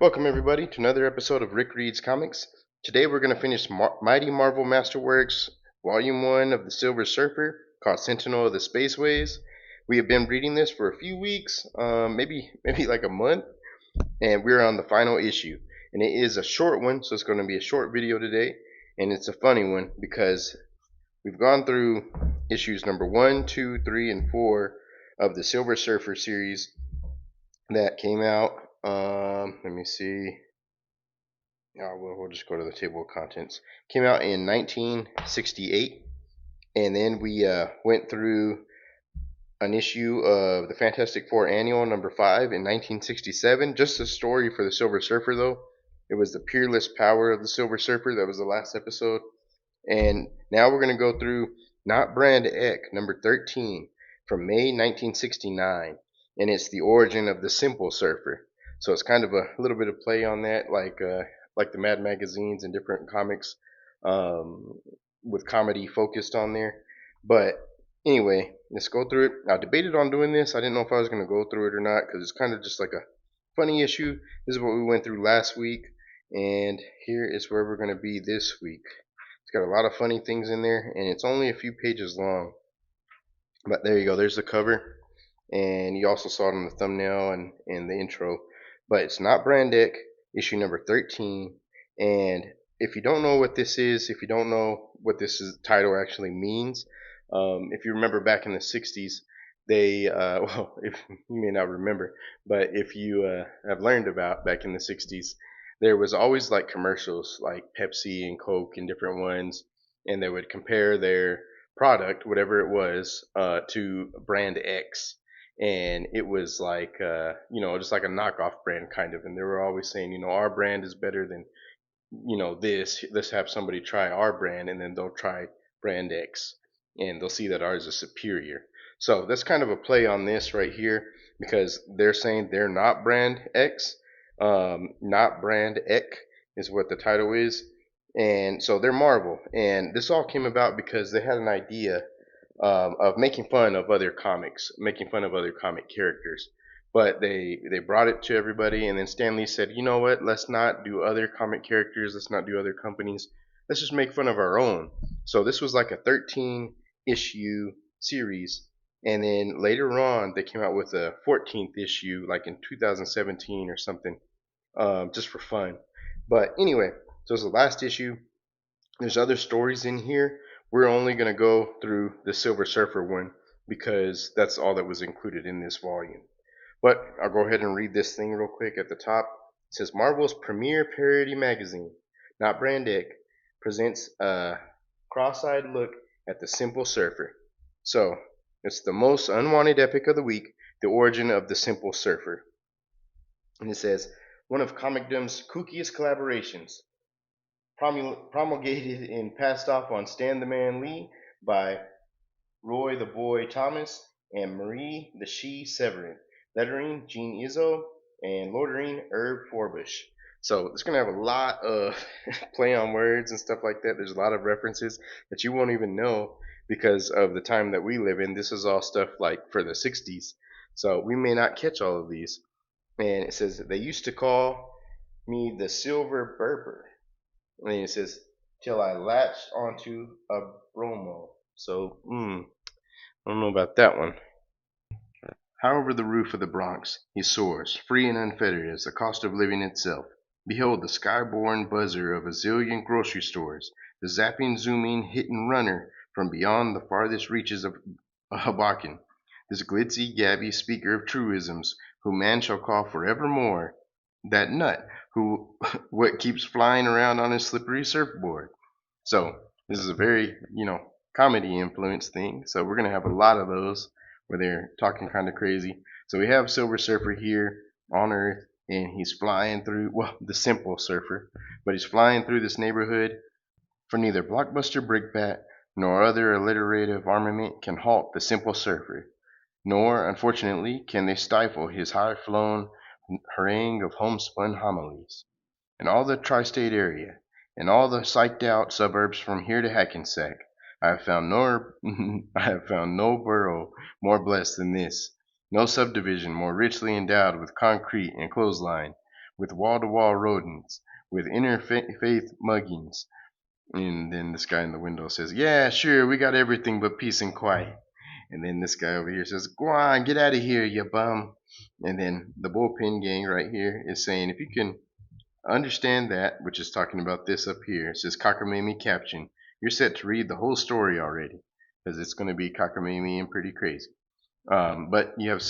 Welcome everybody to another episode of Rick Reads Comics. Today we're going to finish Mighty Marvel Masterworks Volume 1 of the Silver Surfer called Sentinel of the Spaceways. We have been reading this for a few weeks, maybe like a month, and we're on the final issue. And it is a short one, so it's going to be a short video today, and it's a funny one because we've gone through issues number 1, 2, 3, and 4 of the Silver Surfer series that came out. Let me see. We'll just go to the table of contents. Came out in 1968, and then we went through an issue of the Fantastic Four Annual number 5 in 1967. Just a story for the Silver Surfer, though. It was the peerless power of the Silver Surfer. That was the last episode. And now we're going to go through Not Brand Echh number 13 from May 1969, and it's the origin of the Simple Surfer. So it's kind of a little bit of play on that, like the Mad magazines and different comics with comedy focused on there. But anyway, let's go through it. I debated on doing this. I didn't know if I was going to go through it or not because it's kind of just like a funny issue. This is what we went through last week, and here is where we're going to be this week. It's got a lot of funny things in there, and it's only a few pages long. But there you go. There's the cover, and you also saw it in the thumbnail and the intro. But it's Not Brand Echh, issue number 13. And if you don't know what this is, if you don't know what this title actually means, if you remember back in the 60s, they, well, if you may not remember, but if you have learned about back in the 60s, there was always like commercials like Pepsi and Coke and different ones, and they would compare their product, whatever it was, to brand X. And it was like, just like a knockoff brand kind of. And they were always saying, our brand is better than, this. Let's have somebody try our brand, and then they'll try brand X, and they'll see that ours is superior. So that's kind of a play on this right here because they're saying they're not brand X. Not Brand Echh is what the title is. And so they're Marvel. And this all came about because they had an idea of making fun of other comics, making fun of other comic characters. But they brought it to everybody, and then Stan Lee said, you know what, let's not do other comic characters, let's not do other companies, let's just make fun of our own. So this was like a 13 issue series, and then later on they came out with a 14th issue like in 2017 or something, just for fun. But anyway, so it's the last issue. There's other stories in here. We're only going to go through the Silver Surfer one because that's all that was included in this volume. But I'll go ahead and read this thing real quick at the top. It says Marvel's premier parody magazine, Not Brand Echh, presents a cross-eyed look at the Simple Surfer. So it's the most unwanted epic of the week, the origin of the Simple Surfer. And it says, one of comicdom's kookiest collaborations, promulgated and passed off on Stan the Man Lee by Roy the Boy Thomas and Marie the She Severin, lettering Gene Izzo, and loitering Herb Forbush. So it's going to have a lot of play on words and stuff like that. There's a lot of references that you won't even know because of the time that we live in. This is all stuff like for the 60s. So we may not catch all of these. And it says, they used to call me the Silver Burper. And then it says, till I latched onto a bromo. So, I don't know about that one. High over the roof of the Bronx, he soars, free and unfettered as the cost of living itself. Behold the sky-born buzzer of a zillion grocery stores, the zapping, zooming, hit-and-runner from beyond the farthest reaches of Hoboken. This glitzy, gabby speaker of truisms, whom man shall call forevermore that nut who what keeps flying around on his slippery surfboard. So this is a very comedy influence thing. So we're gonna have a lot of those where they're talking kind of crazy. So we have Silver Surfer here on Earth, and he's flying through, well, the Simple Surfer, but he's flying through this neighborhood. For neither blockbuster brickbat nor other alliterative armament can halt the Simple Surfer, nor, unfortunately, can they stifle his high-flown harangue of homespun homilies. In all the tri-state area, in all the psyched-out suburbs from here to Hackensack, I have found no borough more blessed than this, no subdivision more richly endowed with concrete and clothesline, with wall-to-wall rodents, with interfaith muggings. And then this guy in the window says, yeah, sure, we got everything but peace and quiet. And then this guy over here says, go on, get out of here, you bum. And then the bullpen gang right here is saying, if you can understand that, which is talking about this up here, it says cockamamie caption, you're set to read the whole story already, because it's going to be cockamamie and pretty crazy. But you have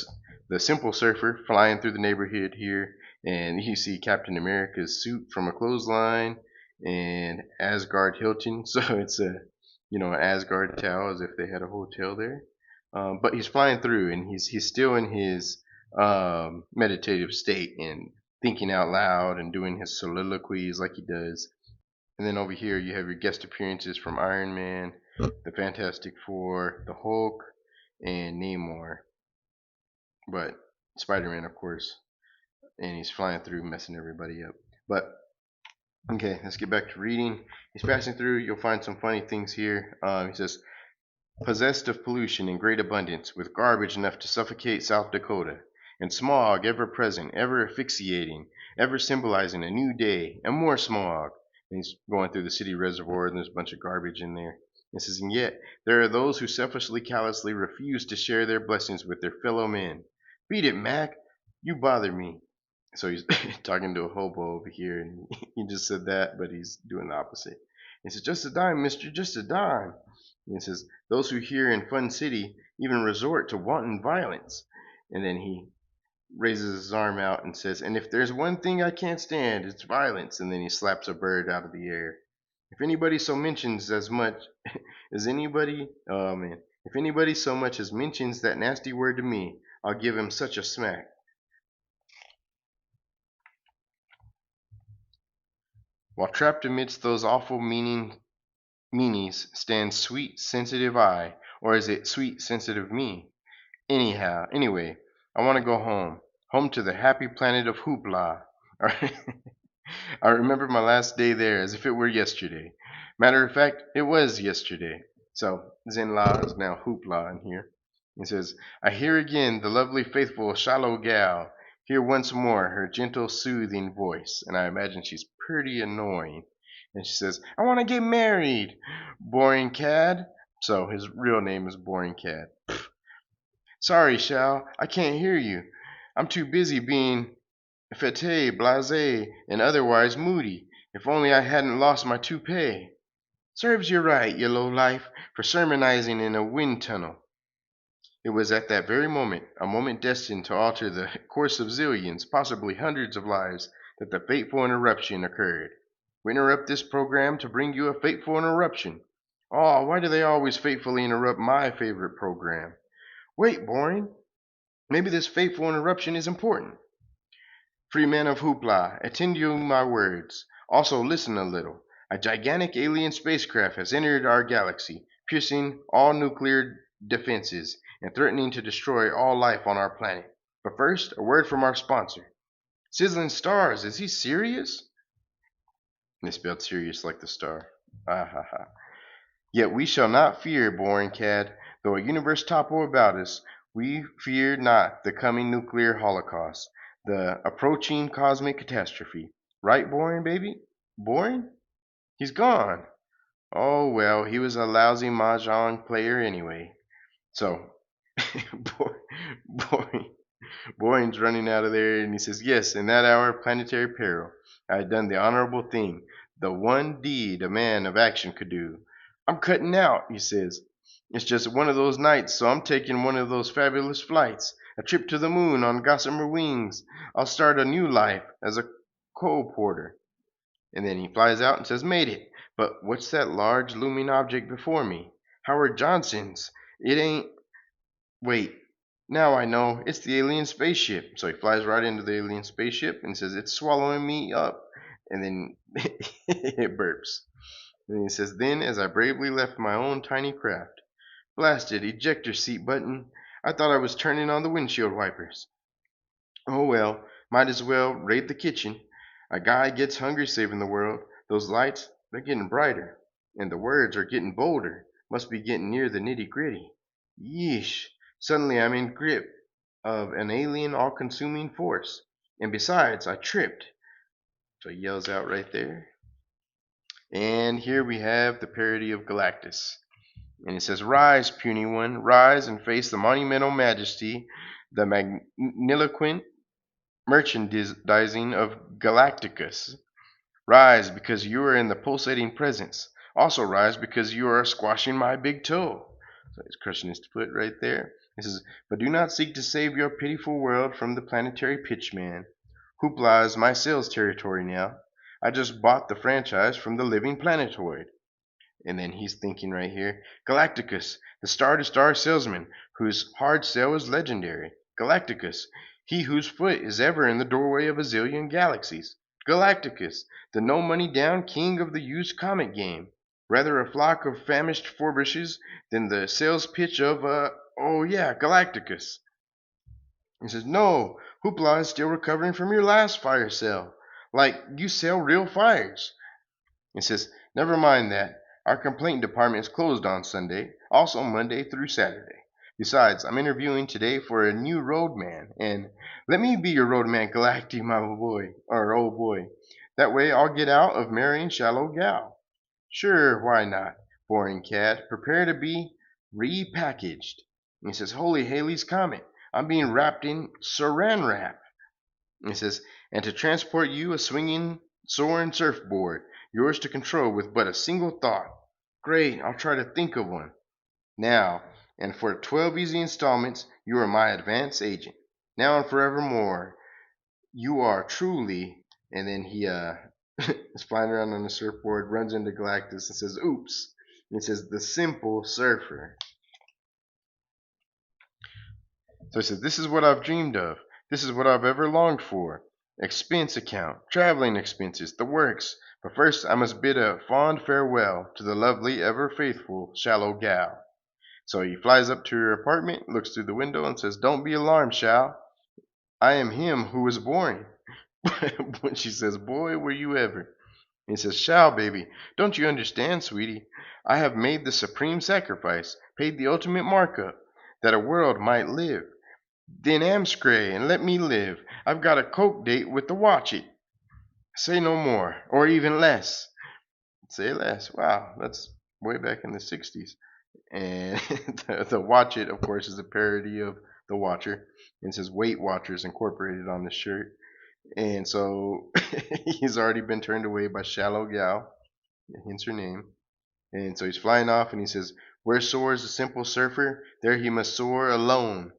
the Simple Surfer flying through the neighborhood here, and you see Captain America's suit from a clothesline and Asgard Hilton. So it's a, an Asgard towel, as if they had a hotel there. But he's flying through, and he's still in his meditative state and thinking out loud and doing his soliloquies like he does. And then over here you have your guest appearances from Iron Man, the Fantastic Four, the Hulk, and Namor. But Spider-Man, of course, and he's flying through, messing everybody up. But okay, let's get back to reading. He's passing through. You'll find some funny things here. He says, possessed of pollution in great abundance, with garbage enough to suffocate South Dakota, and smog ever present, ever asphyxiating, ever symbolizing a new day, and more smog. And he's going through the city reservoir, and there's a bunch of garbage in there. It says, and yet there are those who selfishly, callously refuse to share their blessings with their fellow men. Beat it, Mac. You bother me. So he's talking to a hobo over here, and he just said that, but he's doing the opposite. He says, just a dime, mister, just a dime. And he says, those who here in Fun City even resort to wanton violence. And then he raises his arm out and says, and if there's one thing I can't stand, it's violence. And then he slaps a bird out of the air. If anybody so mentions as much as anybody, oh man, if anybody so much as mentions that nasty word to me, I'll give him such a smack. While trapped amidst those awful meanies stands sweet, sensitive I, or is it sweet, sensitive me? Anyway, I want to go home to the happy planet of Hoopla. I remember my last day there as if it were yesterday. Matter of fact, it was yesterday. So Zenla is now Hoopla in here. He says, I hear again the lovely, faithful, shallow gal. Hear once more her gentle, soothing voice. And I imagine she's pretty annoying. And she says, I want to get married. Boring cad. So his real name is Boring Cad. Sorry, Shal, I can't hear you. I'm too busy being fete, blasé, and otherwise moody. If only I hadn't lost my toupee. Serves you right, you lowlife, for sermonizing in a wind tunnel. It was at that very moment, a moment destined to alter the course of zillions, possibly hundreds of lives, that the fateful interruption occurred. We interrupt this program to bring you a fateful interruption. Oh, why do they always fatefully interrupt my favorite program? Wait, Boring. Maybe this fateful interruption is important. Free men of Hoopla, attend to my words. Also listen a little. A gigantic alien spacecraft has entered our galaxy, piercing all nuclear defenses and threatening to destroy all life on our planet. But first, a word from our sponsor. Sizzling Stars, is he serious? They spelled serious like the star. Ah ha ha. Yet we shall not fear, Boring Cad, though a universe topple about us. We fear not the coming nuclear holocaust, the approaching cosmic catastrophe. Right, Boring, baby? Boring? He's gone. Oh, well, he was a lousy mahjong player anyway. So, Boring, Boring's running out of there, and he says, yes, in that hour of planetary peril, I had done the honorable thing, the one deed a man of action could do. I'm cutting out, he says. It's just one of those nights, so I'm taking one of those fabulous flights, a trip to the moon on gossamer wings. I'll start a new life as a coal porter. And then he flies out and says, made it. But what's that large looming object before me? Howard Johnson's. It ain't... Wait, now I know. It's the alien spaceship. So he flies right into the alien spaceship and says, it's swallowing me up. And then it burps. And he says, then as I bravely left my own tiny craft, blasted ejector seat button, I thought I was turning on the windshield wipers. Oh well, might as well raid the kitchen. A guy gets hungry saving the world. Those lights, they're getting brighter. And the words are getting bolder. Must be getting near the nitty gritty. Yeesh. Suddenly I'm in grip of an alien all-consuming force. And besides, I tripped. So he yells out right there. And here we have the parody of Galactus. And it says, "Rise, puny one, rise and face the monumental majesty, the magniloquent merchandising of Galacticus. Rise because you are in the pulsating presence. Also rise because you are squashing my big toe." So he's crushing his foot right there. He says, "But do not seek to save your pitiful world from the planetary pitchman. Hoopla is my sales territory now. I just bought the franchise from the living planetoid." And then he's thinking right here, "Galacticus, the star-to-star salesman, whose hard sale is legendary. Galacticus, he whose foot is ever in the doorway of a zillion galaxies. Galacticus, the no-money-down king of the used comic game. Rather a flock of famished Forbushes than the sales pitch of, oh yeah, Galacticus." He says, "No, Hoopla is still recovering from your last fire sale. Like, you sell real fires." It says, "Never mind that. Our complaint department is closed on Sunday, also Monday through Saturday. Besides, I'm interviewing today for a new roadman, and let me be your roadman, Galactic, my boy, or old boy. That way I'll get out of marrying shallow gal." "Sure, why not? Boring cat. Prepare to be repackaged." And he says, "Holy Haley's Comet. I'm being wrapped in saran wrap." It says, "And to transport you a swinging, soaring surfboard, yours to control with but a single thought." "Great, I'll try to think of one." "Now, and for 12 easy installments, you are my advance agent. Now and forevermore, you are truly," and then he is flying around on the surfboard, runs into Galactus and says, "Oops." And it says, "The simple surfer." So he says, "This is what I've dreamed of. This is what I've ever longed for. Expense account, traveling expenses, the works. But first I must bid a fond farewell to the lovely, ever faithful, shallow gal." So he flies up to her apartment, looks through the window, and says, "Don't be alarmed, Shal. I am him who was boring." When she says, "Boy, were you ever." And he says, "Shal, baby, don't you understand, sweetie? I have made the supreme sacrifice, paid the ultimate markup, that a world might live. Then amscray and let me live. I've got a coke date with the watch it. Say no more, or even less." Say less. Wow, that's way back in the 60s. And the Watch It, of course, is a parody of The Watcher. And it says Weight Watchers incorporated on the shirt. And so he's already been turned away by Shallow Gal, hence her name. And so he's flying off and he says, "Where soars the simple surfer, there he must soar alone."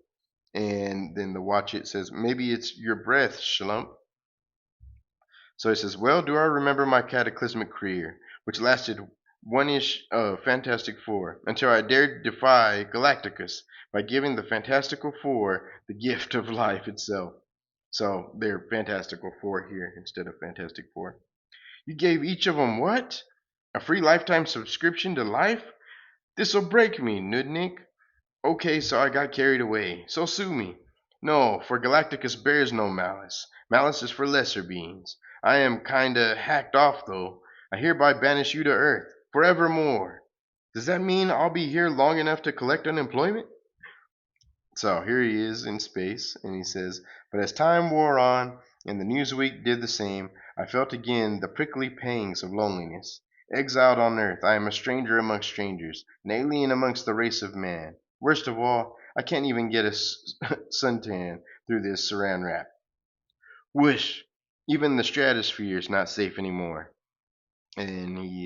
And then the Watch It says, "Maybe it's your breath, Schlump." So he says, "Well, do I remember my cataclysmic career, which lasted one ish of Fantastic Four, until I dared defy Galacticus by giving the Fantastical Four the gift of life itself." So they're Fantastical Four here instead of Fantastic Four. "You gave each of them what? A free lifetime subscription to life? This'll break me, Nudnik. Okay, so I got carried away. So sue me." "No, for Galacticus bears no malice. Malice is for lesser beings. I am kinda hacked off, though. I hereby banish you to Earth, forevermore." Does that mean I'll be here long enough to collect unemployment? So here he is in space, and he says, "But as time wore on, and the Newsweek did the same, I felt again the prickly pangs of loneliness. Exiled on Earth, I am a stranger amongst strangers, an alien amongst the race of man. Worst of all, I can't even get a suntan through this saran wrap. Whoosh! Even the stratosphere is not safe anymore." And he,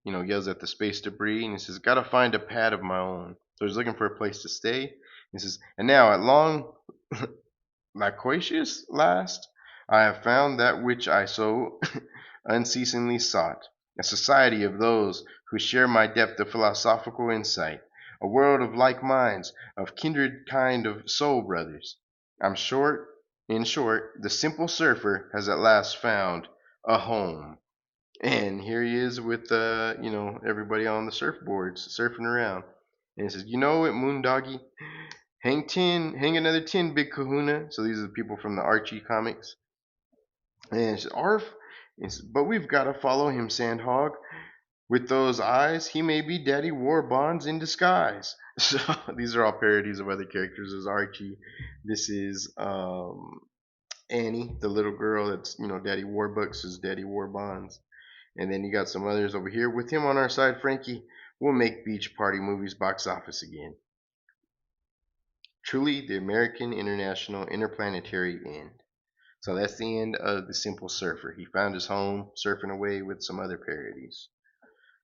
yells at the space debris, and he says, "Gotta find a pad of my own." So he's looking for a place to stay. He says, "And now, at long loquacious last, I have found that which I so unceasingly sought, a society of those who share my depth of philosophical insight, a world of like minds, of kindred kind of soul brothers. In short, the simple surfer has at last found a home." And here he is with everybody on the surfboards surfing around. And he says, "You know it, Moondoggy. Hang another 10, Big Kahuna." So these are the people from the Archie comics. And he says, "Arf." He says, "But we've got to follow him, Sandhog. With those eyes, he may be Daddy Warbonds in disguise." So these are all parodies of other characters. As Archie, this is Annie, the little girl that's, Daddy Warbucks is Daddy Warbonds. And then you got some others over here. With him on our side, Frankie, we'll make Beach Party Movies box office again. Truly the American International Interplanetary End. So that's the end of The Simple Surfer. He found his home surfing away with some other parodies.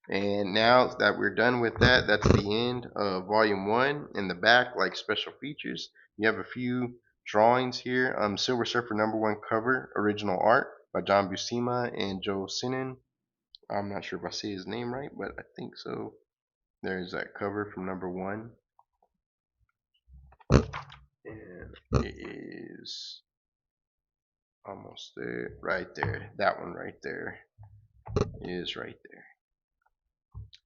And now that we're done with that, that's the end of Volume 1. In the back, like special features, you have a few drawings here. Silver Surfer #1 cover, original art by John Buscema and Joe Sinan. I'm not sure if I say his name right, but I think so. There's that cover from #1. And it is almost there. Right there. That one right there is right there.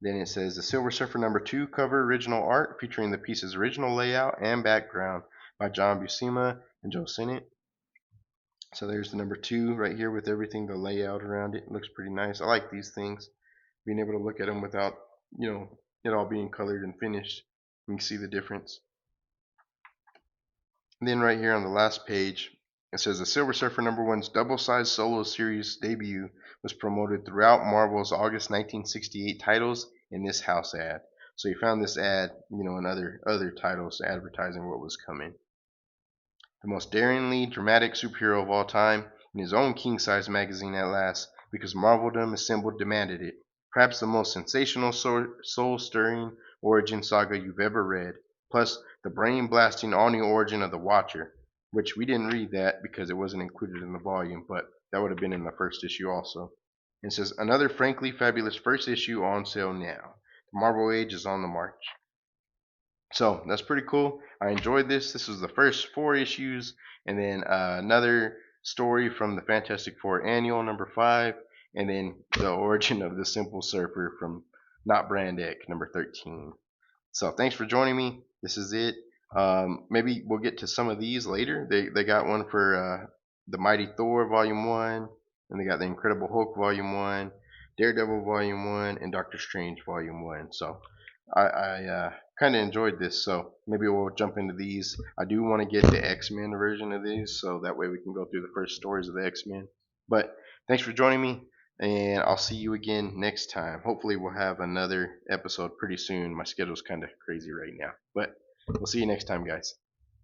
Then it says the Silver Surfer #2 cover original art featuring the piece's original layout and background by John Buscema and Joe Sinnott. So there's the #2 right here with everything, the layout around it. It looks pretty nice. I like these things. Being able to look at them without, it all being colored and finished. You can see the difference. And then right here on the last page, it says the Silver Surfer #1's double-sized solo series debut was promoted throughout Marvel's August 1968 titles in this house ad. So you found this ad, in other titles advertising what was coming. The most daringly dramatic superhero of all time in his own king-size magazine at last, because Marveldom assembled demanded it. Perhaps the most sensational, soul-stirring origin saga you've ever read. Plus, the brain-blasting all-new origin of the Watcher, which we didn't read that because it wasn't included in the volume, but that would have been in the first issue also. It says, another frankly fabulous first issue on sale now. The Marvel Age is on the march. So that's pretty cool. I enjoyed this. This was the first 4 issues, and then another story from the Fantastic Four Annual #5, and then the origin of the Simple Surfer from Not Brand Echh #13. So thanks for joining me. This is it. Maybe we'll get to some of these later. They got one for the Mighty Thor Volume 1, and they got the Incredible Hulk Volume 1, Daredevil Volume 1, and Doctor Strange Volume 1. So I kind of enjoyed this, so maybe we'll jump into these. I do want to get the X-Men version of these, so that way we can go through the first stories of the X-Men. But thanks for joining me, and I'll see you again next time. Hopefully we'll have another episode pretty soon. My schedule's kind of crazy right now, but we'll see you next time, guys.